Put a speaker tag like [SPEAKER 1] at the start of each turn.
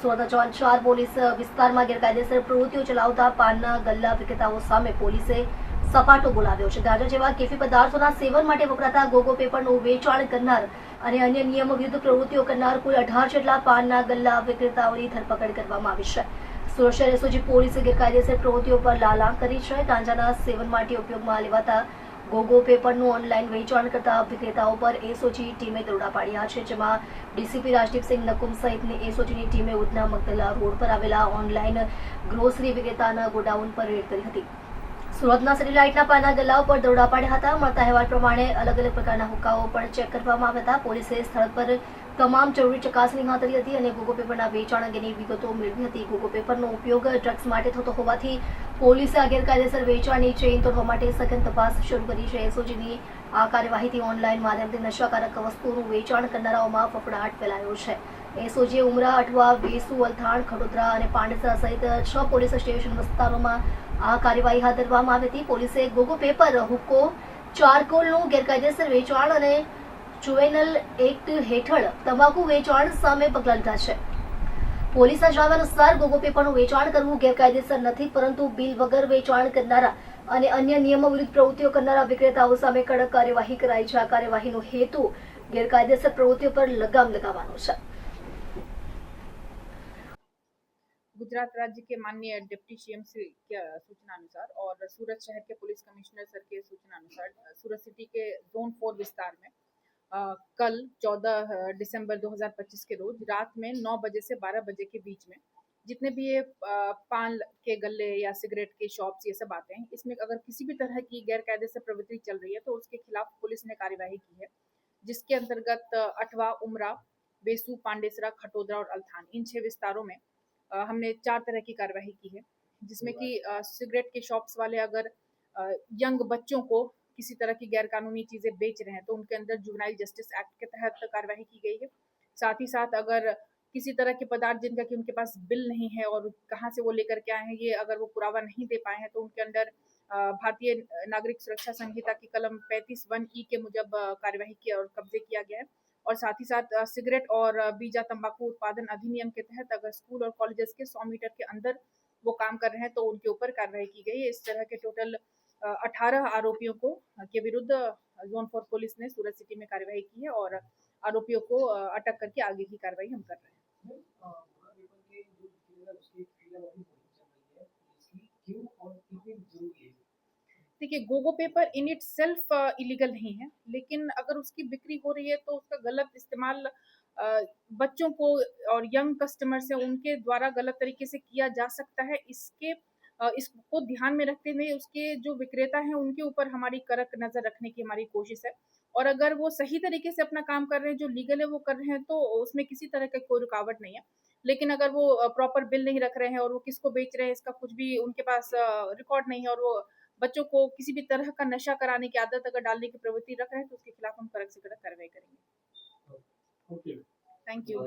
[SPEAKER 1] સુરતના ચોંચાર પોલીસ વિસ્તારમાં ગેરકાયદેસર પ્રવૃત્તિઓ ચલાવતા પાનના ગલ્લા વિક્રેતાઓ સામે પોલીસે સપાટો બોલાવ્યો છે. ગાંજા જેવા કેફી પદાર્થોના સેવન માટે વપરાતા ગોગો પેપરનું વેચાણ કરનાર અને અન્ય નિયમો વિરુદ્ધ પ્રવૃત્તિઓ કરનાર કુલ 18 જેટલા પાનના ગલ્લા વિક્રેતાઓની ધરપકડ કરવામાં આવી છે. સુરત શહેર એસઓજી પોલીસે ગેરકાયદેસર પ્રવૃત્તિઓ પર લાલાણ કરી છે. ગાંજાના સેવન માટે ઉપયોગમાં લેવાતા ગોગો પેપરનું ઓનલાઈન વેચાણ કરતા વિક્રેતાઓ પર એસઓજી ટીમે દરોડા પાડ્યા છે, જેમાં ડીસીપી રાજદીપસિંહ નકુમ સહિતની એસઓજીની ટીમે ઉધના મગદલા રોડ પર આવેલા ઓનલાઈન ગ્રોસરી વિક્રેતાના ગોડાઉન પર રેડ કરી હતી. સુરતના સેટેલાઇટના પાના ગલ્લાઓ પર દરોડા પાડ્યા હતા. મળતા અહેવાલ પ્રમાણે અલગ અલગ પ્રકારના હુક્કાઓ પણ ચેક કરવામાં આવ્યા હતા. પોલીસે સ્થળ પર તમામ જરૂરી ચકાસણી હાથ ધરી હતી અને ગોગો પેપરના વેચાણ અંગેની વિગતો મેળવી હતી. ગોગો પેપરનો ઉપયોગ ડ્રગ્સ માટે થતો હોવાથી પોલીસે આ ગેરકાયદેસર વેચાણની ચેઇન તોડવા માટે સઘન તપાસ શરૂ કરી છે. એસઓજીની આ કાર્યવાહીથી ઓનલાઈન માધ્યમથી નશાકારક વસ્તુઓનું વેચાણ કરનારાઓમાં ફફડાટ ફેલાયો છે. એસઓજીએ ઉમરા, અઠવા, વેસુ, અલથાણ, ખડોદરા અને પાંડેસરા સહિત 6 પોલીસ સ્ટેશન વિસ્તારોમાં આ કાર્યવાહી હાથ ધરવામાં આવી હતી. પોલીસે ગોગો પેપર, હુક્કો, ચારકોલનું ગેરકાયદેસર વેચાણ અને જુવેનલ એક્ટ હેઠળ તમાકુ વેચાણ સામે પગલાં લીધા છે. પોલીસના જણાવ્યા અનુસાર ગોગો પેપરનું વેચાણ કરવું ગેરકાયદેસર નથી, પરંતુ બિલ વગર વેચાણ કરનારા અને અન્ય નિયમો વિરુદ્ધ પ્રવૃત્તિઓ કરનારા વિક્રેતાઓ સામે કડક કાર્યવાહી કરાઈ છે. આ કાર્યવાહીનો હેતુ ગેરકાયદેસર પ્રવૃત્તિઓ પર લગામ લગાવવાનો છે.
[SPEAKER 2] गुजरात राज्य के माननीय डिप्टी सीएम के सूचना अनुसार और सूरत शहर के पुलिस कमिश्नर सर के सूचना अनुसार सूरत सिटी के जोन 4 विस्तार में कल 14 दिसंबर 2025 के रोज रात में 9 बजे से 12 बजे के बीच में जितने भी ये पान के गल्ले या सिगरेट के शॉप्स ये सब आते हैं, इसमें अगर किसी भी तरह की गैरकायदेसर प्रवृत्ति चल रही है तो उसके खिलाफ पुलिस ने कार्यवाही की है, जिसके अंतर्गत अठवा, उमरा, वेसू, पांडेसरा, खटोदरा और अल्थान इन 6 विस्तारों में हमने 4 तरह की कार्यवाही की है, जिसमें कि सिगरेट के शॉप्स वाले अगर यंग बच्चों को किसी तरह की गैरकानूनी चीजें बेच रहे हैं तो उनके अंदर जुवेनाइल जस्टिस एक्ट के तहत कार्यवाही की गई है. साथ ही साथ अगर किसी तरह के पदार्थ जिनका कि उनके पास बिल नहीं है और कहाँ से वो लेकर के आए हैं ये अगर वो पुरावा नहीं दे पाए हैं तो उनके अंदर भारतीय नागरिक सुरक्षा संहिता की कलम 35(1) के मुजब कार्यवाही की और कब्जे किया गया है. और साथ ही साथ सिगरेट और बीजा तंबाकू उत्पादन अधिनियम के तहत अगर स्कूल और कॉलेजेस के 100 मीटर के अंदर वो काम कर रहे हैं तो उनके ऊपर कार्रवाई की गई है. इस तरह के टोटल 18 आरोपियों को के विरुद्ध जोन 4 पुलिस ने सूरत सिटी में कार्रवाई की है और आरोपियों को अटक करके आगे की कार्रवाई हम कर रहे हैं. देखिए, Gogo paper in it self illegal नहीं है, लेकिन अगर उसकी बिक्री हो रही है तो उसका गलत इस्तेमाल बच्चों को और यंग कस्टमर्स है उनके द्वारा गलत तरीके से किया जा सकता है. इसको ध्यान में रखते हुए उसके जो विक्रेता हैं उनके ऊपर हमारी कड़क नजर रखने की हमारी कोशिश है. और अगर वो सही तरीके से अपना काम कर रहे हैं, जो लीगल है वो कर रहे हैं तो उसमें किसी तरह का कोई रुकावट नहीं है. लेकिन अगर वो प्रॉपर बिल नहीं रख रहे हैं और वो किसको बेच रहे हैं इसका कुछ भी उनके पास रिकॉर्ड नहीं है और वो बच्चों को किसी भी तरह का नशा कराने की आदत अगर डालने की प्रवृत्ति रख रहे हैं तो उसके खिलाफ हम कड़क से कड़क कार्रवाई करेंगे. Thank you.